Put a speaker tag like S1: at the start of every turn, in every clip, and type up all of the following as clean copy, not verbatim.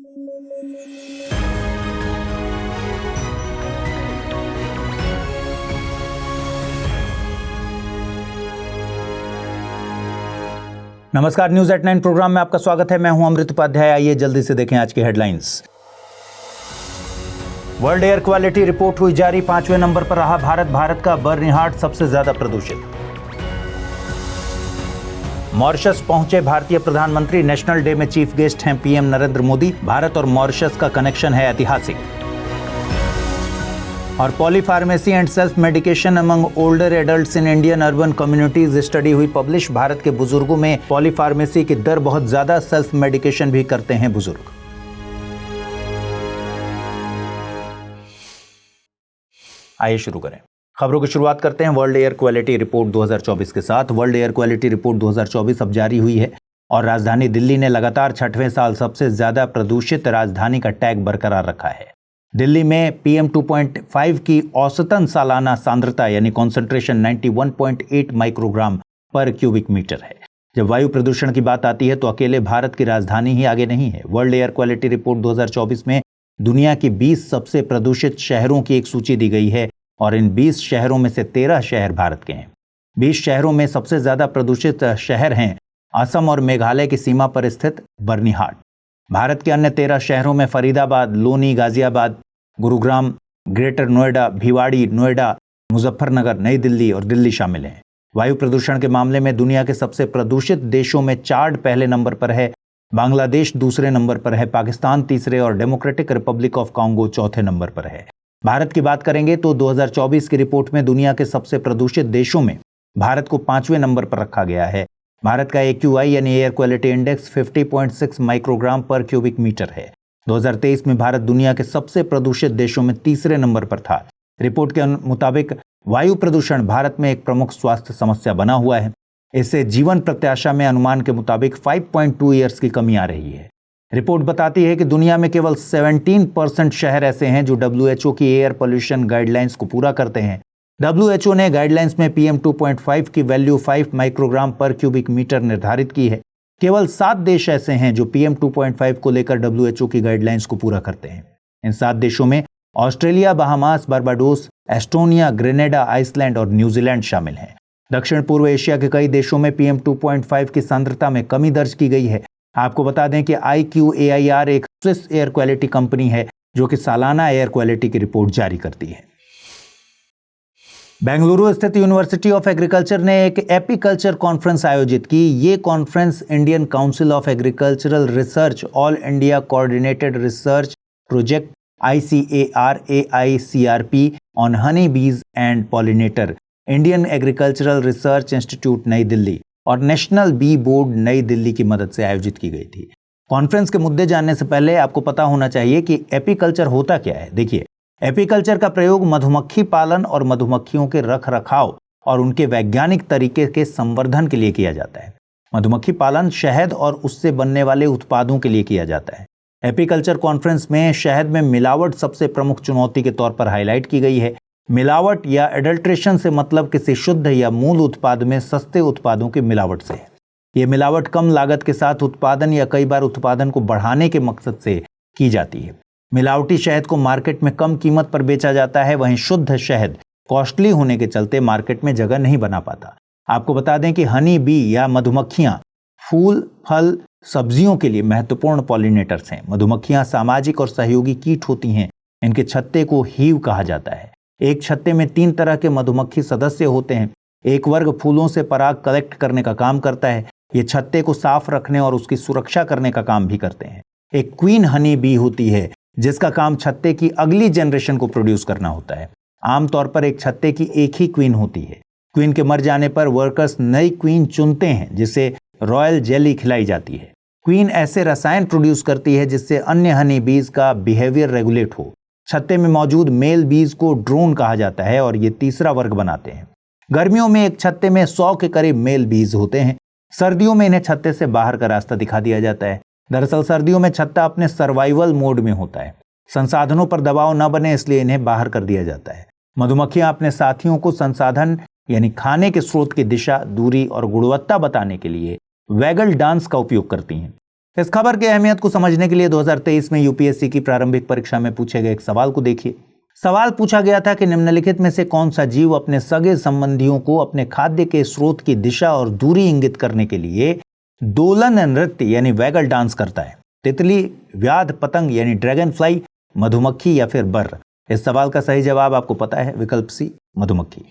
S1: नमस्कार, news at 9 programme में आपका स्वागत है। मैं हूं अमृत उपाध्याय। आइए जल्दी से देखें आज की headlines. World air quality report हुई जारी, 5वें नंबर पर रहा भारत। भारत का बर्निहाट सबसे ज्यादा प्रदूषित। मॉरिशस पहुंचे भारतीय प्रधानमंत्री। नेशनल डे में चीफ गेस्ट हैं पीएम नरेंद्र मोदी। भारत और मॉरिशस का कनेक्शन है ऐतिहासिक। और polypharmacy and self medication among older adults in Indian urban communities study हुई पब्लिश। भारत के बुजुर्गों में पॉलीफार्मेसी की दर बहुत ज्यादा, सेल्फ मेडिकेशन भी करते हैं बुजुर्ग। आइए शुरू करें। खबरों की शुरुआत करते हैं वर्ल्ड एयर क्वालिटी रिपोर्ट 2024 के साथ। वर्ल्ड एयर क्वालिटी रिपोर्ट 2024 अब जारी हुई है और राजधानी दिल्ली ने लगातार 6वें साल सबसे ज्यादा प्रदूषित राजधानी का टैग बरकरार रखा है। दिल्ली में PM 2.5 की औसतन सालाना सांद्रता यानी कॉन्सेंट्रेशन 91.8 माइक्रोग्राम पर क्यूबिक मीटर है। जब वायु प्रदूषण की बात आती है तो अकेले भारत की राजधानी ही आगे नहीं है। वर्ल्ड एयर क्वालिटी रिपोर्ट 2024 में दुनिया की 20 सबसे प्रदूषित शहरों की एक सूची दी गई है और इन 20 शहरों में से 13 शहर भारत के हैं। 20 शहरों में सबसे ज्यादा प्रदूषित शहर हैं असम और मेघालय की सीमा पर स्थित बर्निहाट। भारत के अन्य 13 शहरों में फरीदाबाद, लोनी, गाजियाबाद, गुरुग्राम, ग्रेटर नोएडा, भिवाड़ी, नोएडा, मुजफ्फरनगर, नई दिल्ली और दिल्ली शामिल हैं। वायु प्रदूषण के मामले में दुनिया के सबसे प्रदूषित देशों में चाड पहले नंबर पर है, बांग्लादेश दूसरे नंबर पर है, पाकिस्तान तीसरे और डेमोक्रेटिक रिपब्लिक ऑफ कॉन्गो चौथे नंबर पर है। भारत की बात करेंगे तो 2024 की रिपोर्ट में दुनिया के सबसे प्रदूषित देशों में भारत को 5वें नंबर पर रखा गया है। भारत का AQI यानी एयर क्वालिटी इंडेक्स 50.6 माइक्रोग्राम पर क्यूबिक मीटर है। 2023 में भारत दुनिया के सबसे प्रदूषित देशों में तीसरे नंबर पर था। रिपोर्ट के मुताबिक वायु प्रदूषण भारत में एक प्रमुख स्वास्थ्य समस्या बना हुआ है। इससे जीवन प्रत्याशा में अनुमान के मुताबिक 5.2 ईयर्स की कमी आ रही है। रिपोर्ट बताती है कि दुनिया में केवल 17% शहर ऐसे हैं जो WHO की एयर पोल्यूशन गाइडलाइंस को पूरा करते हैं। WHO ने गाइडलाइंस में PM 2.5 की वैल्यू 5 माइक्रोग्राम पर क्यूबिक मीटर निर्धारित की है। केवल 7 देश ऐसे हैं जो PM 2.5 को लेकर WHO की गाइडलाइंस को पूरा करते हैं। इन 7 देशों में Australia, Bahamas, Barbados, Estonia, Grenada, Iceland और न्यूजीलैंड शामिल हैं। दक्षिण पूर्व एशिया के कई देशों में PM 2.5 की सांद्रता में कमी दर्ज की गई है। आपको बता दें कि IQAIR एक स्विस एयर क्वालिटी कंपनी है जो कि सालाना एयर क्वालिटी की रिपोर्ट जारी करती है। बेंगलुरु स्थित यूनिवर्सिटी ऑफ एग्रीकल्चर ने एक एपीकल्चर कॉन्फ्रेंस आयोजित की। ये conference Indian council of agricultural research, all India coordinated research project ICAR-AICRP on honey bees and pollinator, Indian agricultural research institute New Delhi और नेशनल बी बोर्ड नई दिल्ली की मदद से आयोजित की गई थी। कॉन्फ्रेंस के मुद्दे जानने से पहले आपको पता होना चाहिए कि एपीकल्चर होता क्या है। देखिए, एपीकल्चर का प्रयोग मधुमक्खी पालन और मधुमक्खियों के रख रखाव और उनके वैज्ञानिक तरीके के संवर्धन के लिए किया जाता है। मधुमक्खी पालन शहद और उससे बनने वाले उत्पादों के लिए किया जाता है। एपीकल्चर कॉन्फ्रेंस में शहद में मिलावट सबसे प्रमुख चुनौती के तौर पर हाईलाइट की गई है। मिलावट या एडल्ट्रेशन से मतलब किसी शुद्ध या मूल उत्पाद में सस्ते उत्पादों की मिलावट से है। ये मिलावट कम लागत के साथ उत्पादन या कई बार उत्पादन को बढ़ाने के मकसद से की जाती है। मिलावटी शहद को मार्केट में कम कीमत पर बेचा जाता है, वहीं शुद्ध शहद कॉस्टली होने के चलते मार्केट में जगह नहीं बना पाता। आपको बता दें कि हनी बी या मधुमक्खियां फूल, फल, सब्जियों के लिए महत्वपूर्ण पॉलिनेटर्स हैं। मधुमक्खियां सामाजिक और सहयोगी कीट होती हैं। इनके छत्ते को हीव कहा जाता है। एक छत्ते में 3 तरह के मधुमक्खी सदस्य होते हैं। एक वर्ग फूलों से पराग कलेक्ट करने का काम करता है। ये छत्ते को साफ रखने और उसकी सुरक्षा करने का काम भी करते हैं। एक क्वीन हनी बी होती है जिसका काम छत्ते की अगली जनरेशन को प्रोड्यूस करना होता है। आमतौर पर एक छत्ते की एक ही क्वीन होती है। क्वीन के मर जाने पर वर्कर्स नई क्वीन चुनते हैं जिसे रॉयल जेली खिलाई जाती है। क्वीन ऐसे रसायन प्रोड्यूस करती है जिससे अन्य हनी बीज का बिहेवियर रेगुलेट हो। छत्ते में मौजूद मेल बीज को ड्रोन कहा जाता है और ये तीसरा वर्ग बनाते हैं। गर्मियों में एक छत्ते में 100 के करीब मेल बीज होते हैं। सर्दियों में इन्हें छत्ते से बाहर का रास्ता दिखा दिया जाता है। दरअसल सर्दियों में छत्ता अपने सर्वाइवल मोड में होता है। संसाधनों पर दबाव न बने इसलिए इन्हें बाहर कर दिया जाता है। मधुमक्खियां अपने साथियों को संसाधन यानी खाने के स्रोत की दिशा, दूरी और गुणवत्ता बताने के लिए वैगल डांस का उपयोग करती हैं। इस खबर की अहमियत को समझने के लिए 2023 में यूपीएससी की प्रारंभिक परीक्षा में पूछे गए एक सवाल को देखिए। सवाल पूछा गया था कि निम्नलिखित में से कौन सा जीव अपने सगे संबंधियों को अपने खाद्य के स्रोत की दिशा और दूरी इंगित करने के लिए दोलन नृत्य यानी वैगल डांस करता है? तितली, व्याध, पतंग यानी ड्रैगन फ्लाई, मधुमक्खी या फिर बर्र? इस सवाल का सही जवाब आपको पता है, विकल्प सी, मधुमक्खी।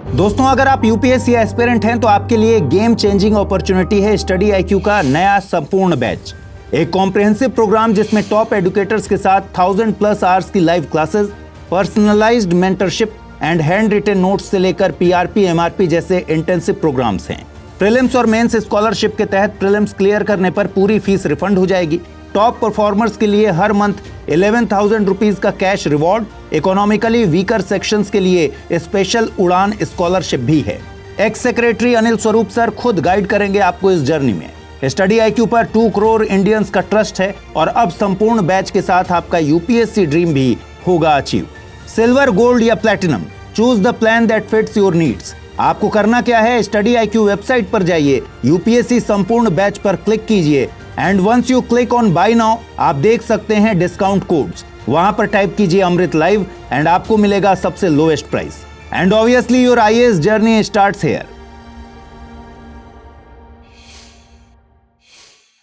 S1: दोस्तों, अगर आप यूपीएससी एस्पिरेंट हैं तो आपके लिए गेम चेंजिंग अपॉर्चुनिटी है स्टडी आईक्यू का नया संपूर्ण बैच। एक कॉम्प्रिहेंसिव प्रोग्राम जिसमें टॉप एडुकेटर्स के साथ 1000+ आवर्स की live classes, personalised mentorship and hand written notes से लेकर पीआरपी, एमआरपी जैसे इंटेंसिव प्रोग्राम्स हैं। प्रीलिम्स और मेंस स्कॉलरशिप के तहत प्रीलिम्स क्लियर करने पर पूरी फीस रिफंड हो जाएगी। टॉप परफॉर्मर्स के लिए हर मंथ 11,000 रुपीज का cash reward, economically weaker sections के लिए स्पेशल उड़ान स्कॉलरशिप भी है। X secretary Anil Swarup sir खुद गाइड करेंगे आपको इस जर्नी में। स्टडी आईक्यू पर 2 करोड़ इंडियंस का ट्रस्ट है और अब संपूर्ण बैच के साथ आपका यूपीएससी ड्रीम भी होगा अचीव। सिल्वर, गोल्ड या platinum, choose the plan that fits your needs. आपको करना क्या है, स्टडी आईक्यू वेबसाइट पर जाइए, यूपीएससी संपूर्ण बैच पर क्लिक कीजिए and once you click on buy now आप देख सकते हैं डिस्काउंट कोड्स। वहां पर टाइप कीजिए अमृत लाइव एंड आपको मिलेगा सबसे lowest price and obviously your IAS journey starts here.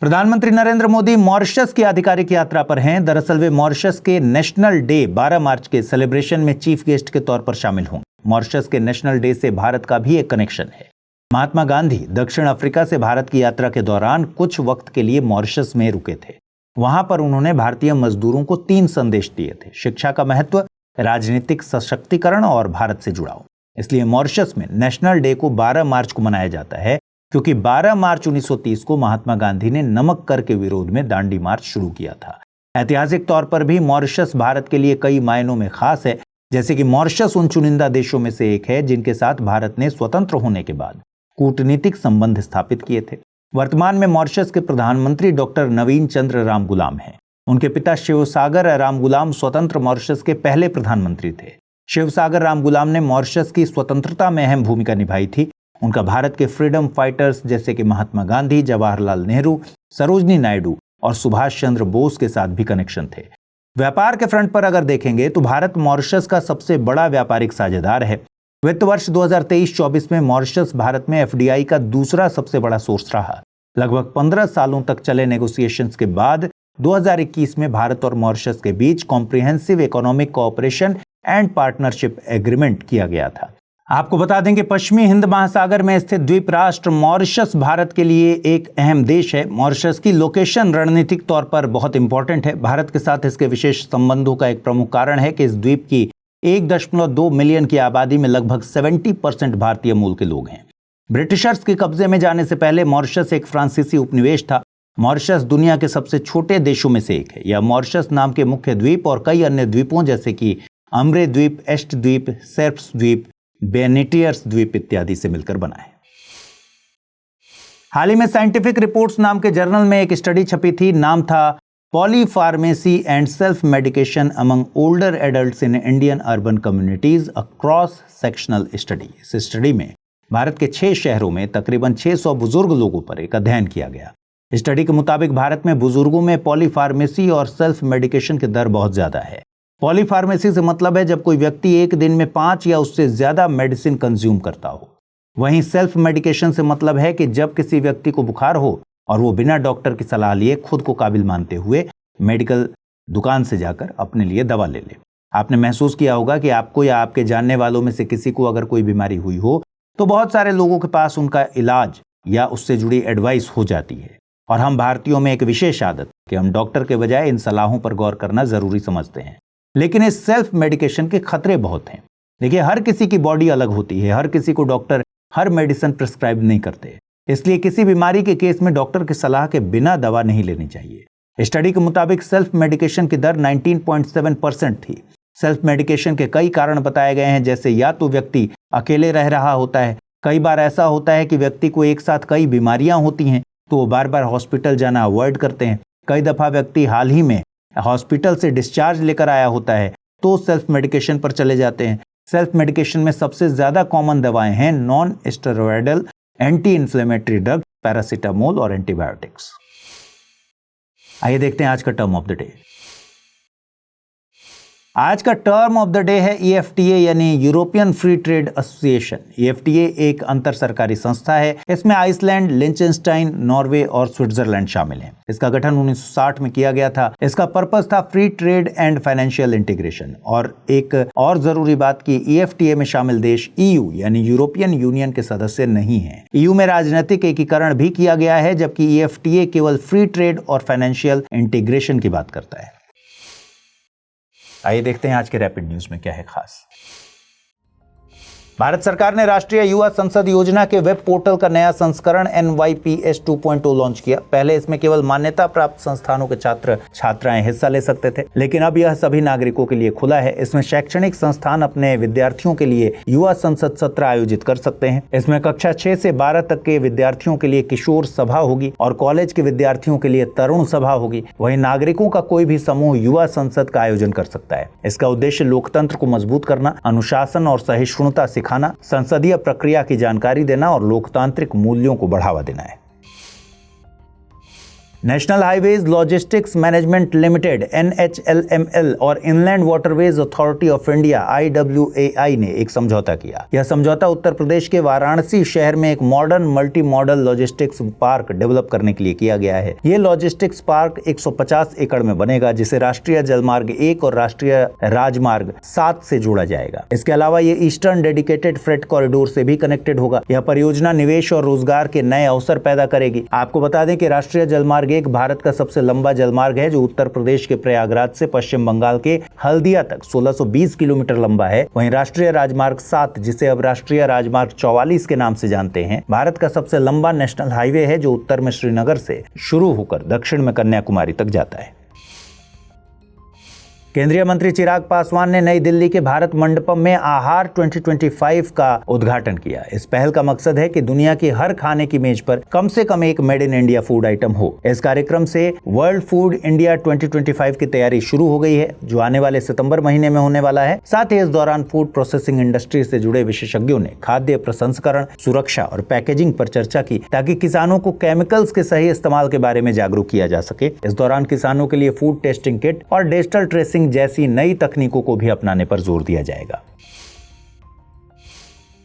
S1: प्रधानमंत्री नरेंद्र मोदी मॉरिशस की आधिकारिक यात्रा पर हैं। दरअसल वे मॉरिशस के नेशनल डे 12 मार्च के सेलिब्रेशन में चीफ गेस्ट के तौर पर शामिल होंगे। मॉरिशस के नेशनल डे से भारत का भी एक कनेक्शन है। महात्मा गांधी दक्षिण अफ्रीका से भारत की यात्रा के दौरान कुछ वक्त के लिए मॉरिशस में रुके थे। वहां पर उन्होंने भारतीय मजदूरों को 3 संदेश दिए थे: शिक्षा का महत्व, राजनीतिक सशक्तिकरण और भारत से जुड़ाव। इसलिए मॉरिशस में नेशनल डे को 12 मार्च को मनाया जाता है, क्योंकि 12 मार्च 1930 को महात्मा गांधी ने नमक कर के विरोध में दांडी मार्च शुरू किया था। ऐतिहासिक तौर पर भी मॉरिशस भारत के लिए कई मायनों में खास है, जैसे कि मॉरिशस उन चुनिंदा देशों में से एक है जिनके साथ भारत ने स्वतंत्र होने के बाद कूटनीतिक संबंध स्थापित किए थे। वर्तमान में मॉरिशस के प्रधानमंत्री डॉक्टर नवीन चंद्र रामगुलाम हैं। उनके पिता शिवसागर रामगुलाम स्वतंत्र मॉरिशस के पहले प्रधानमंत्री थे। शिवसागर रामगुलाम ने मॉरिशस की स्वतंत्रता में अहम भूमिका निभाई थी। उनका भारत के फ्रीडम फाइटर्स जैसे कि महात्मा गांधी, जवाहरलाल नेहरू, सरोजनी नायडू और सुभाष चंद्र बोस के साथ भी कनेक्शन थे। व्यापार के फ्रंट पर अगर देखेंगे तो भारत मॉरिशस का सबसे बड़ा व्यापारिक साझेदार है। वित्त वर्ष 2023-24 में मॉरिशस भारत में एफडीआई का दूसरा सबसे बड़ा सोर्स रहा। लगभग 15 सालों तक चले नेगोशिएशंस के बाद 2021 में भारत और मॉरिशस के बीच comprehensive economic cooperation and partnership agreement किया गया था। आपको बता दें कि पश्चिमी हिंद महासागर में स्थित द्वीप राष्ट्र मॉरिशस भारत के लिए एक अहम देश है। मॉरिशस की लोकेशन रणनीतिक तौर पर बहुत इंपॉर्टेंट है। भारत के साथ इसके विशेष संबंधों का एक प्रमुख कारण है कि इस द्वीप की 1.2 मिलियन की आबादी में लगभग 70% भारतीय मूल के लोग हैं। ब्रिटिशर्स के कब्जे में जाने से पहले मॉरिशस एक फ्रांसीसी उपनिवेश था। मॉरिशस दुनिया के सबसे छोटे देशों में से एक है। यह मॉरिशस नाम के मुख्य द्वीप और कई अन्य द्वीपों जैसे कि अम्ब्रे द्वीप, एस्ट द्वीप, सेर्प्स द्वीप, बेनेटियर्स द्वीप इत्यादि से मिलकर बना है। हाल ही में साइंटिफिक रिपोर्ट्स नाम के जर्नल में एक स्टडी छपी थी। नाम था polypharmacy and self medication among older adults in Indian urban communities, a cross sectional study. इस स्टडी में भारत के 6 शहरों में तकरीबन 600 बुजुर्ग लोगों पर एक अध्ययन किया गया। स्टडी के मुताबिक भारत में बुजुर्गों में पॉलीफार्मेसी और सेल्फ मेडिकेशन के दर बहुत ज्यादा है। पॉलीफार्मेसी से मतलब है जब कोई व्यक्ति एक दिन में 5 या उससे ज्यादा मेडिसिन कंज्यूम करता हो। वहीं सेल्फ मेडिकेशन से मतलब है कि जब किसी व्यक्ति को बुखार हो और वो बिना डॉक्टर की सलाह लिए खुद को काबिल मानते हुए मेडिकल दुकान से जाकर अपने लिए दवा ले ले। आपने महसूस किया होगा कि आपको या आपके जानने वालों में से किसी को अगर कोई बीमारी हुई हो तो बहुत सारे लोगों के पास उनका इलाज या उससे जुड़ी एडवाइस हो जाती है। और हम भारतीयों में एक विशेष आदत कि हम डॉक्टर के बजाय इन सलाहों पर गौर करना जरूरी समझते हैं। लेकिन इस सेल्फ मेडिकेशन के खतरे बहुत हैं। देखिए, हर किसी की बॉडी अलग होती है, हर किसी को डॉक्टर हर मेडिसिन प्रिस्क्राइब नहीं करते। इसलिए किसी बीमारी के केस में डॉक्टर की सलाह के बिना दवा नहीं लेनी चाहिए। स्टडी के मुताबिक सेल्फ मेडिकेशन की दर 19.7% थी। सेल्फ मेडिकेशन के कई कारण बताए गए हैं, जैसे या तो व्यक्ति अकेले रह रहा होता है, कई बार ऐसा होता है कि व्यक्ति को एक साथ कई बीमारियां होती हैं तो वो बार बार हॉस्पिटल जाना अवॉइड करते हैं, कई दफा व्यक्ति हाल ही में हॉस्पिटल से डिस्चार्ज लेकर आया होता है तो सेल्फ मेडिकेशन पर चले जाते हैं। सेल्फ मेडिकेशन में सबसे ज्यादा कॉमन दवाएं हैं non steroidal anti inflammatory drug, paracetamol और एंटीबायोटिक्स। आइए देखते हैं आज का टर्म ऑफ द डे। आज का टर्म ऑफ द डे है EFTA यानी European free trade association. EFTA एक अंतर सरकारी संस्था है। इसमें आइसलैंड, लिंचेनस्टाइन, नॉर्वे और स्विट्जरलैंड शामिल हैं। इसका गठन 1960 में किया गया था। इसका पर्पस था free trade and financial integration. और एक और जरूरी बात कि EFTA में शामिल देश EU यानी यूरोपियन यूनियन के सदस्य नहीं हैं। EU में राजनीतिक एकीकरण भी किया गया है, जबकि EFTA केवल फ्री ट्रेड और फाइनेंशियल इंटीग्रेशन की बात करता है। आइए देखते हैं आज के रैपिड न्यूज में क्या है खास। भारत सरकार ने राष्ट्रीय युवा संसद योजना के वेब पोर्टल का नया संस्करण NYPS 2.0 लॉन्च किया। पहले इसमें केवल मान्यता प्राप्त संस्थानों के छात्र छात्राएं हिस्सा ले सकते थे, लेकिन अब यह सभी नागरिकों के लिए खुला है। इसमें शैक्षणिक संस्थान अपने विद्यार्थियों के लिए युवा संसद सत्र आयोजित कर सकते हैं। इसमें कक्षा 6 से 12 तक के विद्यार्थियों के लिए किशोर सभा होगी और कॉलेज के विद्यार्थियों के लिए तरुण सभा होगी। वहीं नागरिकों का कोई भी समूह युवा संसद का आयोजन कर सकता है। इसका उद्देश्य लोकतंत्र को मजबूत करना, अनुशासन और सहिष्णुता सिखाना, संसदीय प्रक्रिया की जानकारी देना और लोकतांत्रिक मूल्यों को बढ़ावा देना है। National highways logistics management limited NHLML और inland waterways authority of India IWAI ने एक समझौता किया। यह समझौता उत्तर प्रदेश के वाराणसी शहर में एक modern multi modal logistics park develop करने के लिए किया गया है। यह लॉजिस्टिक्स पार्क 150 एकड़ में बनेगा, जिसे राष्ट्रीय जलमार्ग 1 और राष्ट्रीय राजमार्ग 7 से जोड़ा जाएगा। इसके अलावा ये ईस्टर्न डेडिकेटेड फ्रेट कॉरिडोर से भी कनेक्टेड होगा। यह परियोजना निवेश और रोजगार के नए अवसर पैदा करेगी। आपको बता दें कि राष्ट्रीय जलमार्ग एक भारत का सबसे लंबा जलमार्ग है, जो उत्तर प्रदेश के प्रयागराज से पश्चिम बंगाल के हल्दिया तक 1620 किलोमीटर लंबा है। वहीं राष्ट्रीय राजमार्ग 7, जिसे अब राष्ट्रीय राजमार्ग 44 के नाम से जानते हैं, भारत का सबसे लंबा नेशनल हाईवे है, जो उत्तर में श्रीनगर से शुरू होकर दक्षिण में कन्याकुमारी तक जाता है। केंद्रीय मंत्री चिराग पासवान ने नई दिल्ली के भारत मंडपम में आहार 2025 का उद्घाटन किया। इस पहल का मकसद है कि दुनिया की हर खाने की मेज पर कम से कम एक made in India food item हो। इस कार्यक्रम से वर्ल्ड फूड इंडिया 2025 की तैयारी शुरू हो गई है, जो आने वाले सितंबर महीने में होने वाला है। साथ ही इस दौरान फूड प्रोसेसिंग इंडस्ट्री से जुड़े विशेषज्ञों ने खाद्य प्रसंस्करण, सुरक्षा और पैकेजिंग पर चर्चा की, ताकि किसानों को केमिकल्स के सही इस्तेमाल के बारे में जागरूक किया जा सके। इस दौरान किसानों के लिए फूड टेस्टिंग किट और डिजिटल ट्रेसिंग जैसी नई तकनीकों को भी अपनाने पर जोर दिया जाएगा।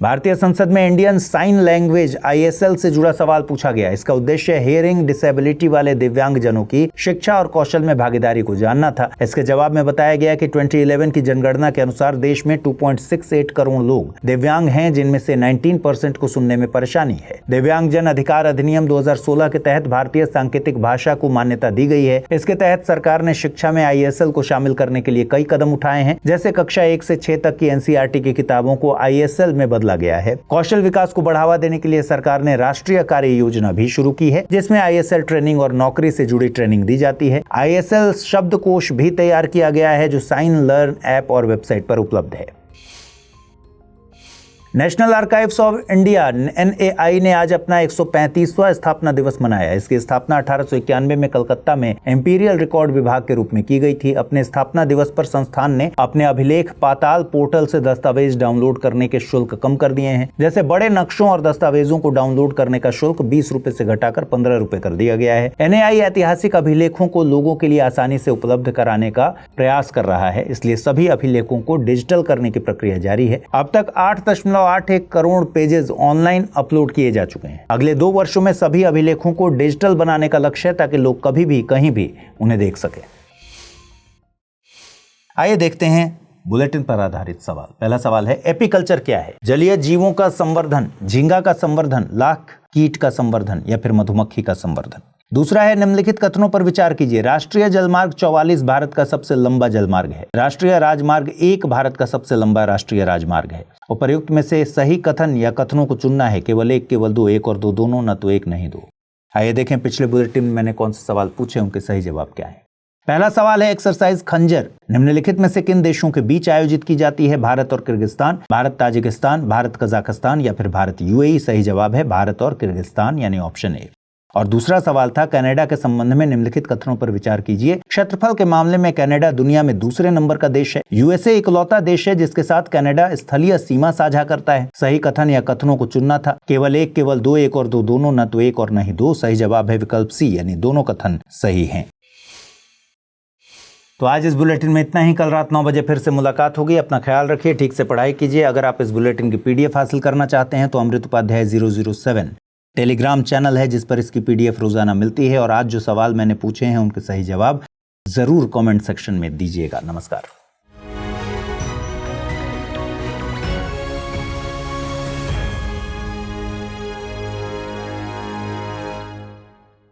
S1: भारतीय संसद में इंडियन साइन लैंग्वेज ISL से जुड़ा सवाल पूछा गया। इसका उद्देश्य हियरिंग डिसेबिलिटी वाले दिव्यांग जनों की शिक्षा और कौशल में भागीदारी को जानना था। इसके जवाब में बताया गया कि 2011 की जनगणना के अनुसार देश में 2.68 करोड़ लोग दिव्यांग हैं, जिनमें से 19% को सुनने में परेशानी है। दिव्यांग जन अधिकार अधिनियम 2016 के तहत भारतीय सांकेतिक भाषा को मान्यता दी गई है। इसके तहत सरकार ने शिक्षा में ISL को शामिल करने के लिए कई कदम उठाए हैं, जैसे कक्षा 1 से 6 तक की NCERT की किताबों को ISL में बदला गया है। कौशल विकास को बढ़ावा देने के लिए सरकार ने राष्ट्रीय कार्य योजना भी शुरू की है, जिसमें ISL ट्रेनिंग और नौकरी से जुड़ी ट्रेनिंग दी जाती है। ISL शब्दकोश भी तैयार किया गया है, जो साइन लर्न ऐप और वेबसाइट पर उपलब्ध है। National archives of India NAI ने आज अपना 135वां स्थापना दिवस मनाया। इसकी स्थापना 1891 में कलकत्ता में इंपीरियल रिकॉर्ड विभाग के रूप में की गई थी। अपने स्थापना दिवस पर संस्थान ने अपने अभिलेख पाताल पोर्टल से दस्तावेज डाउनलोड करने के शुल्क कम कर दिए हैं। जैसे बड़े नक्शों और दस्तावेजों को डाउनलोड करने का शुल्क 20 रुपए से घटाकर 15 रुपए कर दिया गया है। NAI ऐतिहासिक अभिलेखों को लोगों के लिए आसानी से उपलब्ध कराने का प्रयास कर रहा है, इसलिए सभी अभिलेखों को डिजिटल करने की प्रक्रिया जारी है। अब तक 8.81 करोड़ पेजेस ऑनलाइन अपलोड किए जा चुके हैं। अगले 2 वर्षों में सभी अभिलेखों को डिजिटल बनाने का लक्ष्य है, ताकि लोग कभी भी कहीं भी उन्हें देख सके। आइए देखते हैं बुलेटिन पर आधारित सवाल। पहला सवाल है, एपीकल्चर क्या है? जलीय जीवों का संवर्धन, झींगा का संवर्धन, लाख कीट का संवर्धन या फिर मधुमक्खी का संवर्धन। दूसरा है, निम्नलिखित कथनों पर विचार कीजिए। राष्ट्रीय जलमार्ग 44 भारत का सबसे लंबा जलमार्ग है। राष्ट्रीय राजमार्ग 1 भारत का सबसे लंबा राष्ट्रीय राजमार्ग है। उपर्युक्त में से सही कथन या कथनों को चुनना है, केवल एक, केवल दो, एक और दो, दोनों, न तो एक नहीं दो। आइए देखें पिछले बुलेटिन में मैंने कौन से सवाल पूछे, उनके सही जवाब क्या है। पहला सवाल है, एक्सरसाइज खंजर निम्नलिखित में से किन देशों के बीच आयोजित की जाती है? भारत और Kyrgyzstan, Bharat Tajikistan, Bharat Kazakhstan या फिर भारत UAE। सही जवाब है भारत और किर्गिस्तान, यानी ऑप्शन ए। और दूसरा सवाल था, कनाडा के संबंध में निम्नलिखित कथनों पर विचार कीजिए। क्षेत्रफल के मामले में कनाडा दुनिया में दूसरे नंबर का देश है। USA इकलौता देश है जिसके साथ कनाडा स्थलीय सीमा साझा करता है। सही कथन या कथनों को चुनना था, केवल एक, केवल दो, एक और दो, दोनों, न तो एक और नहीं दो। सही जवाब है विकल्प सी, यानी दोनों कथन सही हैं। तो आज इस बुलेटिन में इतना ही। कल रात 9 बजे फिर से मुलाकात होगी। अपना ख्याल रखिए, ठीक से पढ़ाई कीजिए। अगर आप इस बुलेटिन की PDF हासिल करना चाहते हैं तो अमृत उपाध्याय 007 टेलीग्राम चैनल है जिस पर इसकी PDF रोजाना मिलती है। और आज जो सवाल मैंने पूछे हैं उनके सही जवाब जरूर कमेंट सेक्शन में दीजिएगा। नमस्कार।